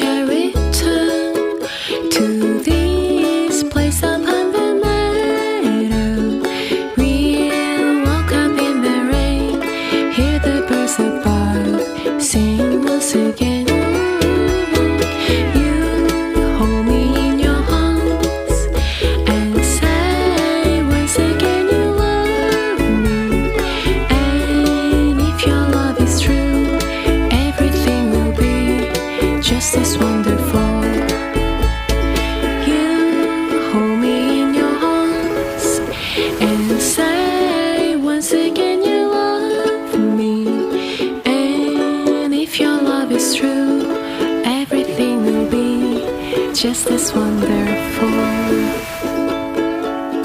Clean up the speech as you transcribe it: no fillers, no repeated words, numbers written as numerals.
shall return to this place upon the meadow. We'll walk up in the rain, hear the birds above sing once again. You hold me in your arms and say once again you love me. And if your love is true, everything will be just as wonderful. You hold me in your arms and say once again you love me. And if your love is true, everything will be just as wonderful.